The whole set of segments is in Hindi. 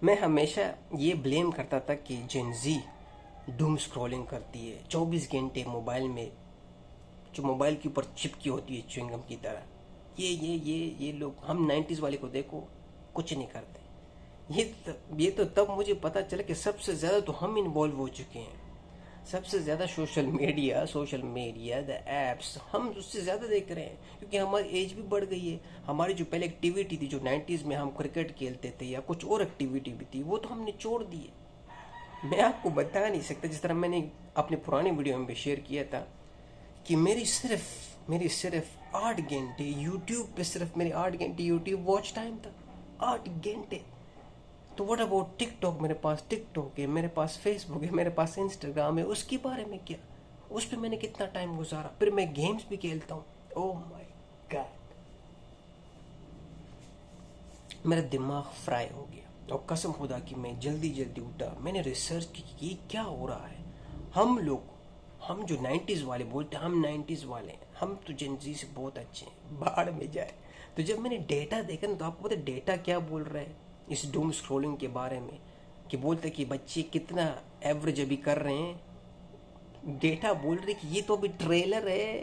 मैं हमेशा ये ब्लेम करता था कि जेनजी डूम स्क्रॉलिंग करती है 24 घंटे मोबाइल में, जो मोबाइल के ऊपर चिपकी होती है च्युइंगम की तरह। ये लोग, हम 90s वाले को देखो, कुछ नहीं करते। ये तो तब मुझे पता चला कि सबसे ज़्यादा तो हम इन्वॉल्व हो चुके हैं। सबसे ज़्यादा सोशल मीडिया द एप्स हम उससे ज़्यादा देख रहे हैं, क्योंकि हमारी एज भी बढ़ गई है। हमारी जो पहले एक्टिविटी थी, जो 90s में हम क्रिकेट खेलते थे या कुछ और एक्टिविटी भी थी, वो तो हमने छोड़ दी है। मैं आपको बता नहीं सकता, जिस तरह मैंने अपने पुराने वीडियो में भी शेयर किया था कि मेरी सिर्फ 8 घंटे यूट्यूब पे, सिर्फ मेरे 8 घंटे यूट्यूब वॉच टाइम था। 8 घंटे। तो व्हाट अबाउट टिकटॉक? मेरे पास टिकटॉक है, मेरे पास फेसबुक है, मेरे पास इंस्टाग्राम है, उसके बारे में क्या? उस पर मैंने कितना टाइम गुजारा। फिर मैं गेम्स भी खेलता हूँ। ओह माय गॉड, मेरा दिमाग फ्राई हो गया। और कसम खुदा की मैं जल्दी जल्दी उठा, मैंने रिसर्च की कि ये क्या हो रहा है। हम जो 90s वाले बोलते हैं, हम 90s वाले हैं, हम तो जेनजी से बहुत अच्छे हैं, बाहर में जाए। तो जब मैंने डेटा देखा ना, तो आपको पता है डेटा क्या बोल रहा है इस डूम स्क्रोलिंग के बारे में? कि बोलते कि बच्चे कितना एवरेज अभी कर रहे हैं। डेटा बोल रहे कि ये तो अभी ट्रेलर है।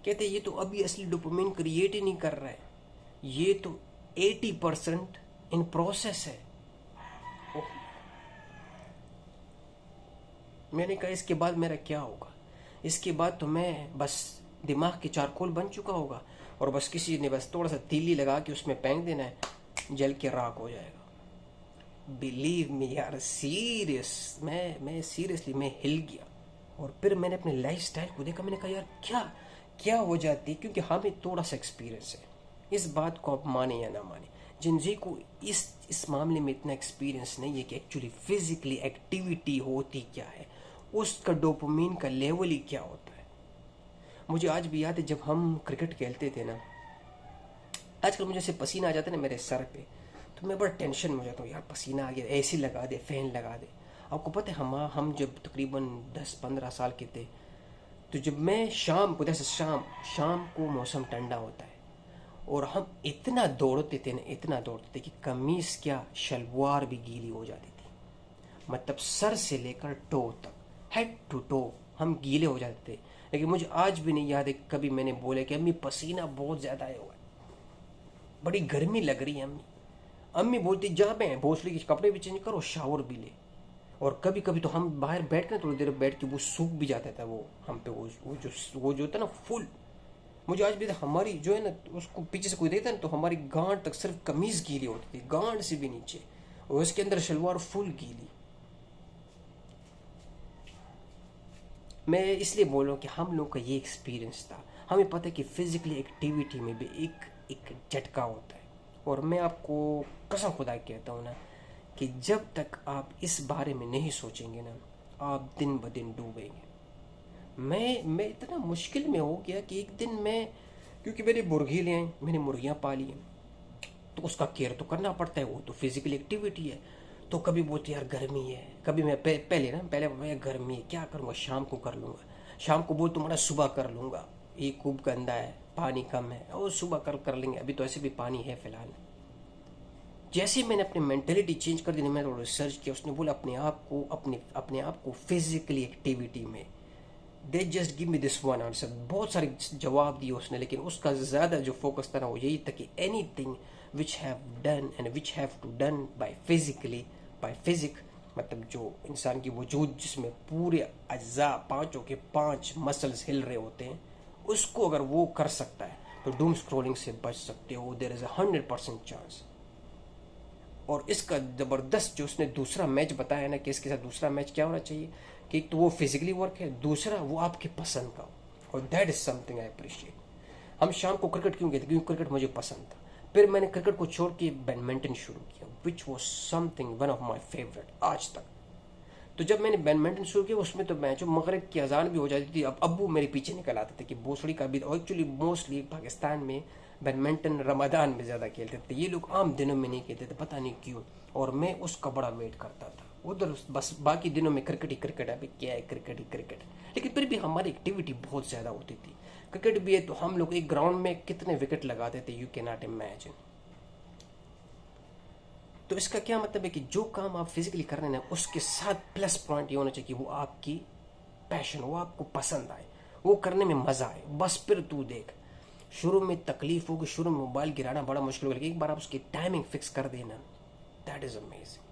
कहते ये तो अभी असली डोपामिन क्रिएट ही नहीं कर रहा है, ये तो 80% इन प्रोसेस है। मैंने कहा इसके बाद मेरा क्या होगा? इसके बाद तो मैं बस दिमाग के चारकोल बन चुका होगा, और बस किसी ने बस थोड़ा सा तीली लगा के उसमें फेंक देना है, जल के राख हो जाएगा। बिलीव मी यार, सीरियस, मैं सीरियसली मैं हिल गया। और फिर मैंने अपने लाइफ स्टाइल को देखा, मैंने कहा यार क्या क्या हो जाती है। क्योंकि हमें थोड़ा सा एक्सपीरियंस है, इस बात को आप माने या ना माने, जिनजी को इस मामले में इतना एक्सपीरियंस नहीं है कि एक्चुअली फिजिकली एक्टिविटी होती क्या है, उसका डोपामिन का लेवल ही क्या होता है। मुझे आज भी याद है जब हम क्रिकेट खेलते थे ना, आजकल मुझे ऐसे पसीना आ जाता है ना मेरे सर पे, तो मैं बड़ा टेंशन में हो जाता हूँ, यार पसीना आ गया, एसी लगा दे, फैन लगा दे। आपको पता है हम जब तकरीबन 10-15 साल के थे, तो जब मैं शाम को, जैसे शाम को मौसम ठंडा होता है, और हम इतना दौड़ते थे ना, इतना दौड़ते थे कि कमीज क्या, शलवार भी गीली हो जाती थी। मतलब सर से लेकर टो तक, हेड टू टो हम गीले हो जाते थे। लेकिन मुझे आज भी नहीं याद है कभी मैंने बोला कि अम्मी पसीना बहुत ज़्यादा आया हुआ है, बड़ी गर्मी लग रही है अम्मी। अम्मी बोलती जा मैं भोसले के कपड़े भी चेंज करो, शावर भी ले। और कभी कभी तो हम बाहर बैठ कर थोड़ी देर बैठ के वो सूख भी जाता था, वो हम पे वो जो होता है ना फुल। मुझे आज भी हमारी जो है ना, उसको पीछे से कोई देखता है ना, तो हमारी गांड तक सिर्फ कमीज गीली होती थी, गांड से भी नीचे, और उसके अंदर शलवार फुल गीली। मैं इसलिए बोल रहा हूँ कि हम लोग का ये एक्सपीरियंस था। हमें पता है कि फिजिकली एक्टिविटी में भी एक एक झटका होता है। और मैं आपको कसम खुदा कहता हूँ ना, कि जब तक आप इस बारे में नहीं सोचेंगे ना, आप दिन ब दिन डूबेंगे। मैं इतना मुश्किल में हो गया कि एक दिन मैं, क्योंकि मैंने मुर्गी ले आई, मैंने मुर्गियाँ पाली हैं, तो उसका केयर तो करना पड़ता है, वो तो फिजिकल एक्टिविटी है। तो कभी बोलते यार गर्मी है, कभी मैं पहले मैं गर्मी है क्या करूँगा, शाम को कर लूँगा। शाम को बोल तुम्हारा सुबह कर लूँगा, ये खूब गंदा है, पानी कम है, और सुबह कर लेंगे, अभी तो ऐसे भी पानी है फिलहाल। जैसे मैंने अपनी मेंटेलिटी चेंज कर दी, मैंने रिसर्च किया, उसने बोला अपने आप को फिजिकली एक्टिविटी में, they just give me this one answer. बहुत सारे जवाब दिए उसने, लेकिन उसका ज़्यादा जो फोकस था ना, वो यही था कि anything which have done and which have to done by physique, मतलब जो इंसान की वजूद जिसमें पूरे अज्जा, पाँचों के 5 मसल्स हिल रहे होते हैं, उसको अगर वो कर सकता है तो डूम स्क्रोलिंग से बच सकते हो। There is 100% chance. और इसका ज़बरदस्त जो उसने दूसरा मैच बताया ना, कि इसके साथ दूसरा मैच क्या होना चाहिए, कि एक तो वो फिजिकली वर्क है, दूसरा वो आपके पसंद का हो। और that is something I appreciate. हम शाम को क्रिकेट क्यों गए थे? क्योंकि क्रिकेट मुझे पसंद था। फिर मैंने क्रिकेट को छोड़ के बैडमिंटन शुरू किया, which was something one of my favourite आज तक। तो जब मैंने बैडमिंटन शुरू किया, उसमें तो मैच मगरिब की अजान भी हो जाती थी, अब अब्बू मेरे पीछे निकल आते थे कि भोसड़ी का भी। और एक्चुअली मोस्टली पाकिस्तान में बैडमिंटन रमदान में ज़्यादा खेलते थे, ये लोग आम दिनों में नहीं खेलते थे, पता नहीं क्यों। और मैं उसका बड़ा वेट करता था उधर, बस बाकी दिनों में क्रिकेट ही क्रिकेट, अभी क्या है क्रिकेट ही क्रिकेट। लेकिन फिर भी हमारी एक्टिविटी बहुत ज़्यादा होती थी। क्रिकेट भी है तो हम लोग एक ग्राउंड में कितने विकेट लगाते थे, यू कैन नॉट इमेजिन। तो इसका क्या मतलब है कि जो काम आप फिजिकली कर रहे हैं ना, उसके साथ प्लस पॉइंट ये होना चाहिए कि वो आपकी पैशन, वो आपको पसंद आए, वो करने में मजा आए। बस फिर तू देख, शुरू में तकलीफ होगी, शुरू में मोबाइल गिराना बड़ा मुश्किल होगा, लेकिन एक बार आप उसकी टाइमिंग फिक्स कर देना, दैट इज अमेजिंग।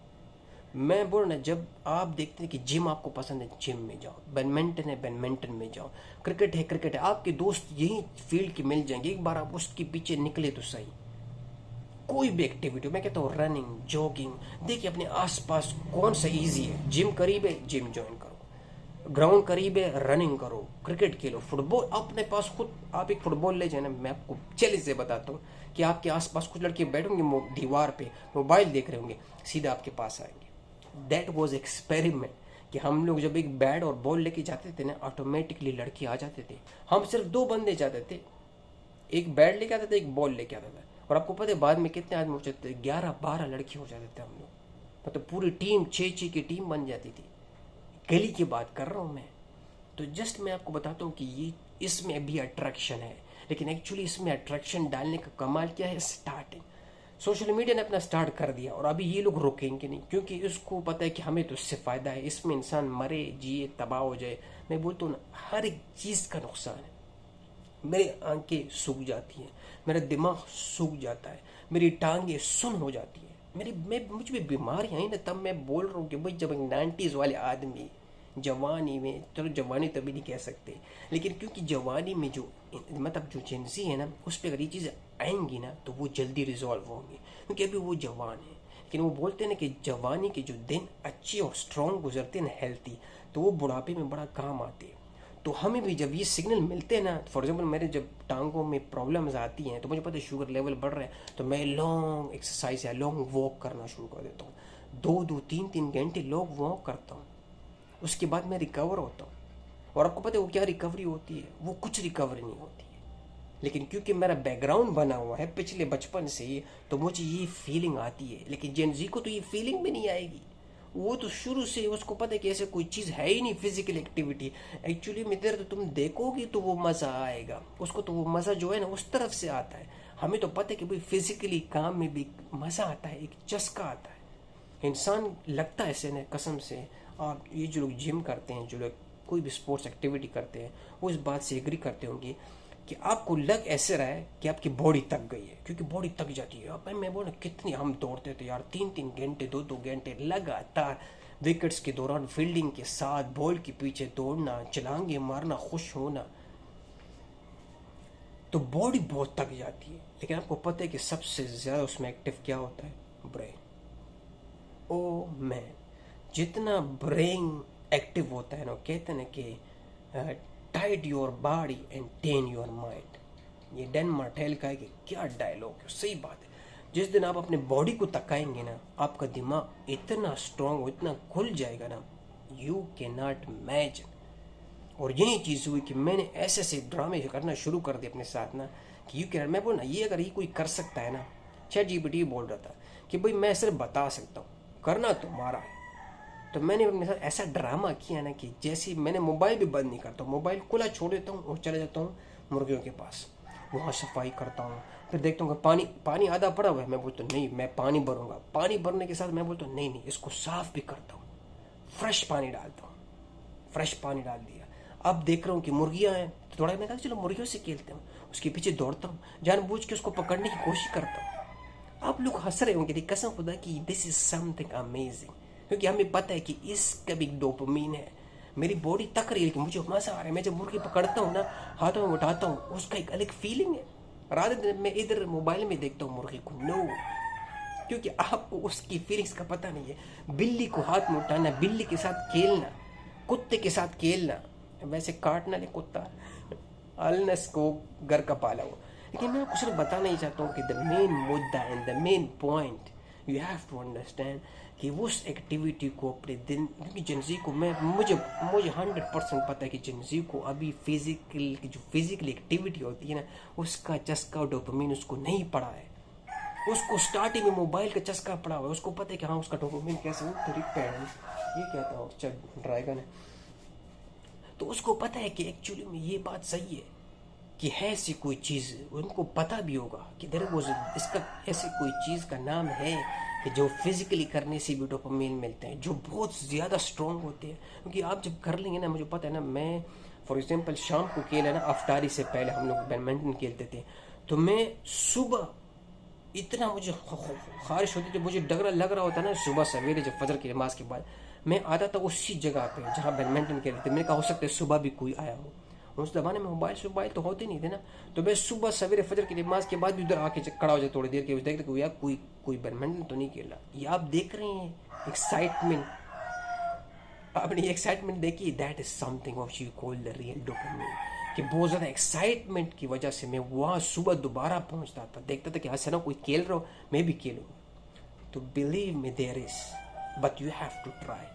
मैं बोल रहा, जब आप देखते हैं कि जिम आपको पसंद है, जिम में जाओ, बैडमिंटन है बैडमिंटन में जाओ, क्रिकेट है क्रिकेट है, आपके दोस्त यही फील्ड के मिल जाएंगे, एक बार आप उसके पीछे निकले तो सही। कोई भी एक्टिविटी, मैं कहता हूँ रनिंग, जॉगिंग, देखिए अपने आसपास कौन सा इजी है। जिम करीब है, जिम ज्वाइन करो, ग्राउंड करीब है, रनिंग करो, क्रिकेट खेलो, फुटबॉल अपने पास खुद आप एक फुटबॉल ले जाए ना, मैं आपको चैलेंज से बताता हूँ कि आपके आसपास कुछ लड़के बैठे होंगे दीवार पे मोबाइल देख रहे होंगे, सीधा आपके पास आएंगे। दैट वॉज एक्सपेरिमेंट कि हम लोग जब एक बैट और बॉल लेके जाते थे ना, ऑटोमेटिकली लड़के आ जाते थे। हम सिर्फ 2 बंदे जाते थे, एक बैट लेके आता था, एक बॉल लेके आता था, और आपको पता है बाद में कितने आदमी हो जाते थे, 11-12 लड़के हो जाते थे हम लोग, मतलब पूरी टीम 6-6 की टीम बन जाती थी। गली की बात कर रहा हूँ मैं। तो जस्ट मैं आपको बताता हूँ कि ये इसमें भी अट्रैक्शन है, लेकिन एक्चुअली इसमें अट्रैक्शन डालने का कमाल क्या है, स्टार्टिंग। सोशल मीडिया ने अपना स्टार्ट कर दिया और अभी ये लोग रुकेंगे नहीं, क्योंकि इसको पता है कि हमें तो इससे फ़ायदा है, इसमें इंसान मरे जिए तबाह हो जाए। मैं बोलता हूँ ना, हर एक चीज़ का नुकसान है। मेरी आंखें सूख जाती हैं, मेरा दिमाग सूख जाता है, मेरी टांगें सुन हो जाती है, मुझ में बीमारियाँ हैं ना, तब मैं बोल रहा हूँ कि भाई जब 90s वाले आदमी जवानी में, चलो जवानी तभी नहीं कह सकते, लेकिन क्योंकि जवानी में जो मतलब जो जेंसी है ना, उस पर अगर ये चीज़ें आएंगी ना तो वो जल्दी रिजॉल्व होंगी, क्योंकि अभी वो जवान है। लेकिन वो बोलते हैं ना कि जवानी के जो दिन अच्छे और स्ट्रॉन्ग गुजरते हैं ना, हेल्थी, तो वो बुढ़ापे में बड़ा काम आते हैं। तो हमें भी जब ये सिग्नल मिलते हैं ना, फॉर एग्जाम्पल मेरे जब टांगों में प्रॉब्लम्स आती हैं तो मुझे पता है शुगर लेवल बढ़ रहा है, तो मैं लॉन्ग एक्सरसाइज या लॉन्ग वॉक करना शुरू कर देता हूँ। 2-2 3-3 घंटे लॉन्ग वॉक करता हूँ, उसके बाद मैं रिकवर होता हूँ। और आपको पता है वो क्या रिकवरी होती है, वो कुछ रिकवरी नहीं होती है, लेकिन क्योंकि मेरा बैकग्राउंड बना हुआ है पिछले बचपन से ही, तो मुझे ये फीलिंग आती है। लेकिन जेन जी को तो ये फीलिंग भी नहीं आएगी, वो तो शुरू से उसको पता है कि ऐसे कोई चीज़ है ही नहीं फिजिकल एक्टिविटी। एक्चुअली में इधर तो तुम देखोगी तो वो मज़ा आएगा उसको, तो वो मज़ा जो है ना उस तरफ से आता है। हमें तो पता है कि भाई फिजिकली काम में भी मज़ा आता है, एक चस्का आता है, इंसान लगता है ऐसे न कसम से। और ये जो लोग जिम करते हैं, जो लोग कोई भी स्पोर्ट्स एक्टिविटी करते हैं, वो इस बात से एग्री करते होंगे कि आपको लग ऐसे रहा है कि आपकी बॉडी थक गई है, क्योंकि बॉडी थक जाती है। अब मैं बोला कितनी हम दौड़ते थे यार, 3-3 घंटे 2-2 घंटे लगातार विकेट्स के दौरान फील्डिंग के साथ बॉल के पीछे दौड़ना, छलांगे मारना, खुश होना, तो बॉडी बहुत थक जाती है। लेकिन आपको पता है कि सबसे ज़्यादा उसमें एक्टिव क्या होता है, ब्रेन। ओ मैन, जितना ब्रेन एक्टिव होता है ना, कहते हैं ना कि tight your body and ten your mind. ये डैन मार्टेल का है कि क्या डायलॉग है, सही बात है। जिस दिन आप अपने बॉडी को तकाएंगे ना, आपका दिमाग इतना स्ट्रांग हो, इतना खुल जाएगा ना, यू कैन नॉट इमेजिन। और यही चीज़ हुई कि मैंने ऐसे ऐसे ड्रामे करना शुरू कर दिए अपने साथ ना, कि यू कैन, मैं बोल ना ये अगर ये कोई कर सकता है ना, ChatGPT बोल रहा था कि भाई मैं सिर्फ बता सकता हूँ, करना तुम्हारा है। तो मैंने अपने साथ ऐसा ड्रामा किया ना कि जैसे मैंने मोबाइल भी बंद नहीं करता हूँ, मोबाइल खुला छोड़ देता हूँ और चले जाता हूँ मुर्गियों के पास, वहाँ सफाई करता हूँ। फिर देखता हूँ कि पानी आधा पड़ा हुआ है, मैं बोलता हूँ नहीं मैं पानी भरूंगा, पानी भरने के साथ मैं बोलता हूँ नहीं नहीं इसको साफ भी करता हूँ, फ्रेश पानी डालता हूँ, फ्रेश पानी डाल दिया। अब देख रहा हूँ कि मुर्गियाँ हैं, तो थोड़ा मैं कहा चलो मुर्गियों से खेलते हूँ, उसके पीछे दौड़ता हूँ, जानबूझ के उसको पकड़ने की कोशिश करता हूँ। आप लोग हंस रहे होंगे, कसम खुदा कि दिस इज समथिंग अमेजिंग, क्योंकि हमें पता है कि इसका भी डोपामिन है। मेरी बॉडी तक रही है लेकिन मुझे मजा आ रहा है। मैं जब मुर्गी पकड़ता हूँ ना, हाथों में उठाता हूँ, उसका एक अलग फीलिंग है। रात दिन मैं इधर मोबाइल में देखता हूँ मुर्गी को, नो, क्योंकि आपको उसकी फीलिंग्स का पता नहीं है। बिल्ली को हाथ में उठाना, बिल्ली के साथ खेलना, कुत्ते के साथ खेलना, वैसे काटना ले कुत्ता अलनस को घर का पाला हुआ। लेकिन मैं आपको सिर्फ बताना ही चाहता हूँ कि द मेन मुद्दा and the main point you have to understand कि उस एक्टिविटी को अपने दिन, क्योंकि जनजी को मुझे 100% पता है कि जनजी को अभी जो फिजिकल एक्टिविटी होती है ना, उसका चस्का डोपामिन उसको नहीं पड़ा है। उसको स्टार्टिंग में मोबाइल का चस्का पड़ा हुआ है, उसको पता है कि हाँ उसका डोपामिन कैसे ये कहता हूँ ड्रैगन है। तो उसको पता है कि एक्चुअली में ये बात सही है कि है ऐसी कोई चीज़, उनको पता भी होगा कि देयर वाज इसका ऐसी कोई चीज़ का नाम है कि जो फिजिकली करने से भी डोपामिन मिलते हैं, जो बहुत ज़्यादा स्ट्रॉन्ग होते हैं। क्योंकि आप जब कर लेंगे ना, मुझे पता है ना, मैं फॉर एग्जांपल शाम को खेला ना, अफ्तारी से पहले हम लोग बैडमिंटन खेलते थे, तो मैं सुबह इतना मुझे ख्वाहिश होती थी, मुझे डर लग रहा होता ना सुबह सवेरे जब फजर की नमाज के बाद मैं आता था उसी जगह पे जहाँ बैडमिंटन खेलते थे। मैंने कहा हो सकता है सुबह भी कोई आया हो। उस ज़माने में मोबाइल तो होते नहीं थे ना, तो मैं सुबह सवेरे फजर की नमाज के बाद भी उधर आके खड़ा हो जाए थोड़ी देर के, देखते कोई यार कोई कोई बैडमिंटन तो नहीं खेल रहा। ये आप देख रहे हैं एक्साइटमेंट, आपने ये एक्साइटमेंट देखी, that is something of you call the real dopamine. कि बहुत ज़्यादा एक्साइटमेंट की वजह से मैं वहाँ सुबह दोबारा पहुँचता था, देखता था कि हाँ ना कोई खेल रहा हो, मैं भी खेलूँगा। तो believe me there is, but you have to try.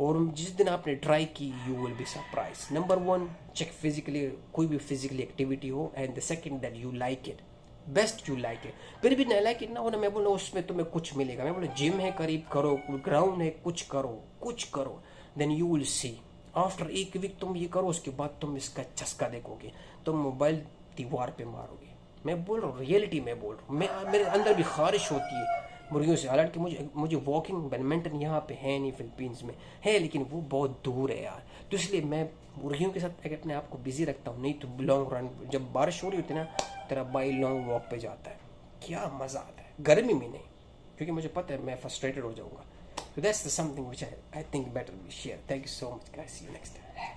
और जिस दिन आपने ट्राई की you will be surprise. Number one, check physically, कोई भी फिजिकली एक्टिविटी हो, and the second that you like it, best you like it. फिर भी नहीं लाइक इट ना हो ना, मैं बोलूँ उसमें तुम्हें कुछ मिलेगा, मैं बोलूँ जिम है करीब करो, ग्राउंड है कुछ करो, then you will see after एक वीक तुम ये करो, उसके बाद तुम इसका चस्का देखोगे, तुम मोबाइल दीवार पे मारोगे। मैं बोल रहा हूँ रियलिटी में बोल रहा हूँ, मैं मेरे अंदर भी खारिश होती है मुर्गियों से। हालांकि मुझे वॉकिंग बैडमिंटन यहाँ पे है नहीं, फिलीपींस में है लेकिन वो बहुत दूर है यार, तो इसलिए मैं मुर्गियों के साथ अपने आप को बिजी रखता हूँ। नहीं तो लॉन्ग रन, जब बारिश हो रही होती है ना, तेरा बाई लॉन्ग वॉक पे जाता है, क्या मज़ा आता है, गर्मी में नहीं, क्योंकि मुझे पता है मैं फ्रस्ट्रेटेड हो जाऊँगा। So that's the something which I think better we share. Thank you so much guys. See you next time.